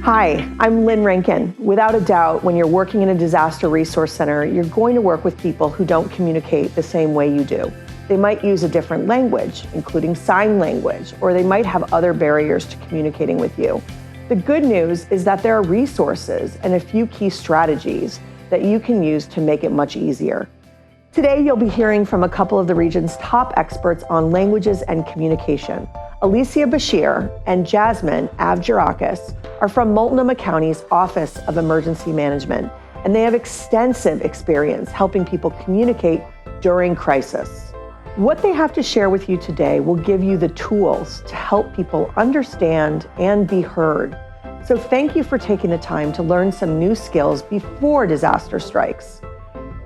Hi, I'm Lynn Rankin. Without a doubt, when you're working in a disaster resource center, you're going to work with people who don't communicate the same way you do. They might use a different language, including sign language, or they might have other barriers to communicating with you. The good news is that there are resources and a few key strategies that you can use to make it much easier. Today, you'll be hearing from a couple of the region's top experts on languages and communication. Alicia Bashir and Jasmine Avgerakis are from Multnomah County's Office of Emergency Management, and they have extensive experience helping people communicate during crisis. What they have to share with you today will give you the tools to help people understand and be heard. So thank you for taking the time to learn some new skills before disaster strikes.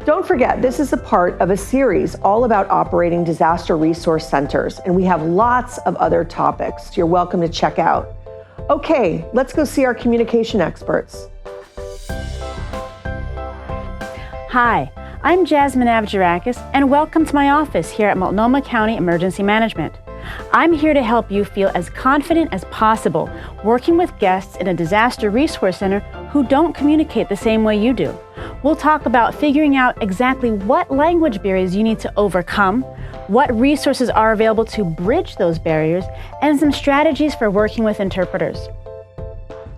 Don't forget, this is a part of a series all about operating disaster resource centers, and we have lots of other topics you're welcome to check out. Okay, let's go see our communication experts. Hi, I'm Jasmine Avgerakis, and welcome to my office here at Multnomah County Emergency Management. I'm here to help you feel as confident as possible working with guests in a disaster resource center who don't communicate the same way you do. We'll talk about figuring out exactly what language barriers you need to overcome, what resources are available to bridge those barriers, and some strategies for working with interpreters.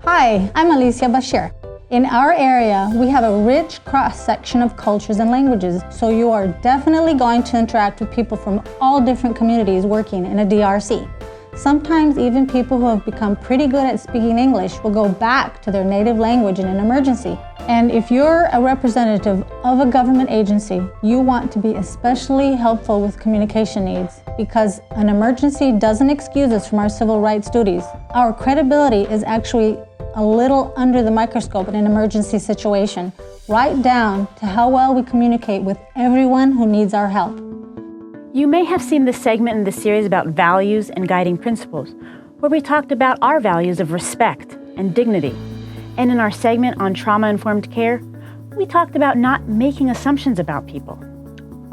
Hi, I'm Alicia Bashir. In our area, we have a rich cross-section of cultures and languages, so you are definitely going to interact with people from all different communities working in a DRC. Sometimes even people who have become pretty good at speaking English will go back to their native language in an emergency. And if you're a representative of a government agency, you want to be especially helpful with communication needs, because an emergency doesn't excuse us from our civil rights duties. Our credibility is actually a little under the microscope in an emergency situation, right down to how well we communicate with everyone who needs our help. You may have seen this segment in the series about values and guiding principles, where we talked about our values of respect and dignity. And in our segment on trauma-informed care, we talked about not making assumptions about people.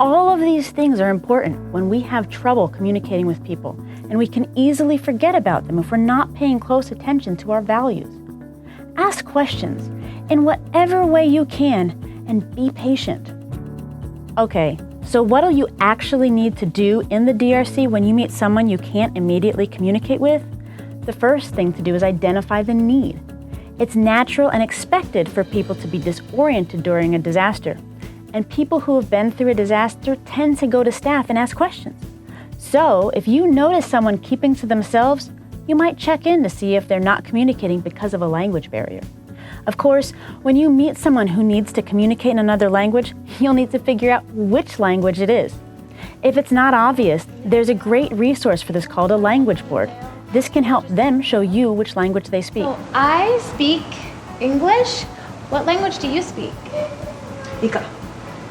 All of these things are important when we have trouble communicating with people, and we can easily forget about them if we're not paying close attention to our values. Ask questions in whatever way you can and be patient. Okay, so what do you actually need to do in the DRC when you meet someone you can't immediately communicate with? The first thing to do is identify the need. It's natural and expected for people to be disoriented during a disaster, and people who have been through a disaster tend to go to staff and ask questions. So if you notice someone keeping to themselves, you might check in to see if they're not communicating because of a language barrier. Of course, when you meet someone who needs to communicate in another language, you'll need to figure out which language it is. If it's not obvious, there's a great resource for this called a language board. This can help them show you which language they speak. So I speak English. What language do you speak? Ika.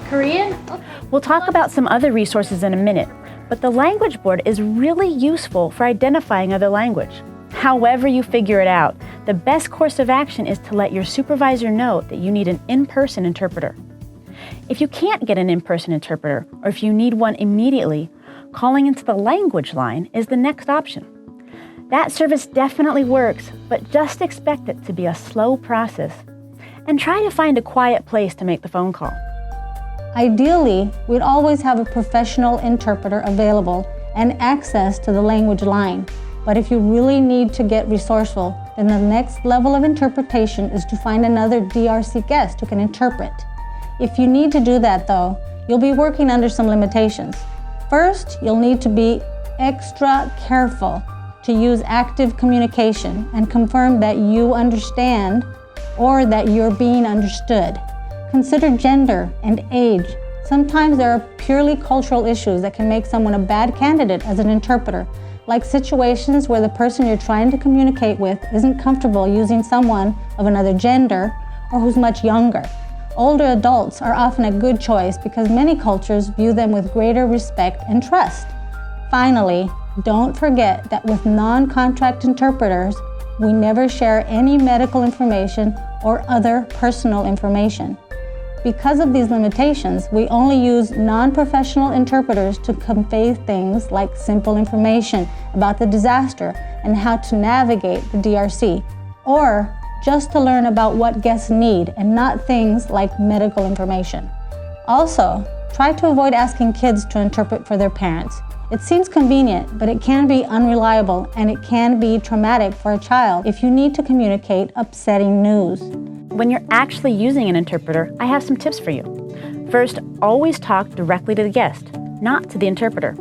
Korean? Okay. We'll talk about some other resources in a minute, but the language board is really useful for identifying other language. However you figure it out, the best course of action is to let your supervisor know that you need an in-person interpreter. If you can't get an in-person interpreter, or if you need one immediately, calling into the language line is the next option. That service definitely works, but just expect it to be a slow process. And try to find a quiet place to make the phone call. Ideally, we'd always have a professional interpreter available and access to the language line. But if you really need to get resourceful, then the next level of interpretation is to find another DRC guest who can interpret. If you need to do that though, you'll be working under some limitations. First, you'll need to be extra careful to use active communication and confirm that you understand or that you're being understood. Consider gender and age. Sometimes there are purely cultural issues that can make someone a bad candidate as an interpreter, like situations where the person you're trying to communicate with isn't comfortable using someone of another gender or who's much younger. Older adults are often a good choice because many cultures view them with greater respect and trust. Finally, don't forget that with non-contract interpreters, we never share any medical information or other personal information. Because of these limitations, we only use non-professional interpreters to convey things like simple information about the disaster and how to navigate the DRC, or just to learn about what guests need and not things like medical information. Also, try to avoid asking kids to interpret for their parents. It seems convenient, but it can be unreliable and it can be traumatic for a child if you need to communicate upsetting news. When you're actually using an interpreter, I have some tips for you. First, always talk directly to the guest, not to the interpreter.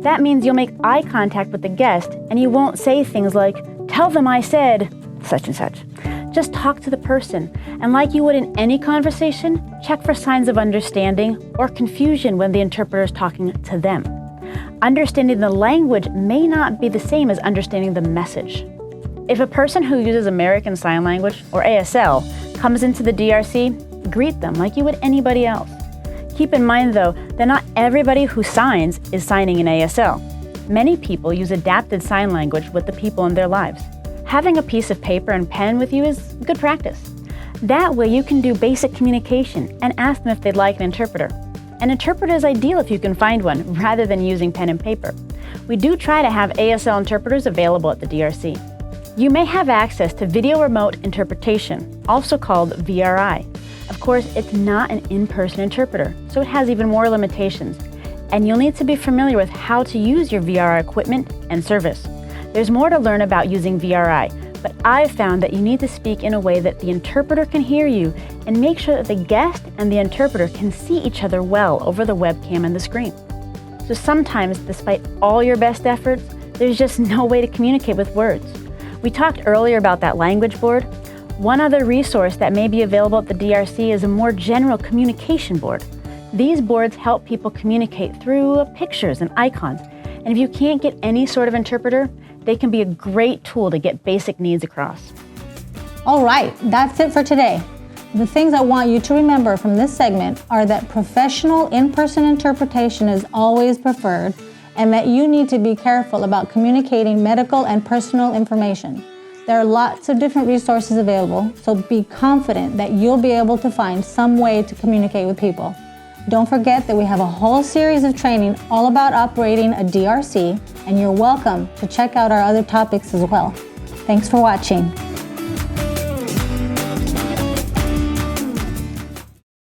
That means you'll make eye contact with the guest and you won't say things like, "Tell them I said such and such." Just talk to the person, and like you would in any conversation, check for signs of understanding or confusion when the interpreter is talking to them. Understanding the language may not be the same as understanding the message. If a person who uses American Sign Language, or ASL, comes into the DRC, greet them like you would anybody else. Keep in mind, though, that not everybody who signs is signing in ASL. Many people use adapted sign language with the people in their lives. Having a piece of paper and pen with you is good practice. That way you can do basic communication and ask them if they'd like an interpreter. An interpreter is ideal if you can find one, rather than using pen and paper. We do try to have ASL interpreters available at the DRC. You may have access to video remote interpretation, also called VRI. Of course, it's not an in-person interpreter, so it has even more limitations, and you'll need to be familiar with how to use your VRI equipment and service. There's more to learn about using VRI, but I've found that you need to speak in a way that the interpreter can hear you and make sure that the guest and the interpreter can see each other well over the webcam and the screen. So sometimes, despite all your best efforts, there's just no way to communicate with words. We talked earlier about that language board. One other resource that may be available at the DRC is a more general communication board. These boards help people communicate through pictures and icons, and if you can't get any sort of interpreter, they can be a great tool to get basic needs across. All right, that's it for today. The things I want you to remember from this segment are that professional in-person interpretation is always preferred, and that you need to be careful about communicating medical and personal information. There are lots of different resources available, so be confident that you'll be able to find some way to communicate with people. Don't forget that we have a whole series of training all about operating a DRC, and you're welcome to check out our other topics as well. Thanks for watching.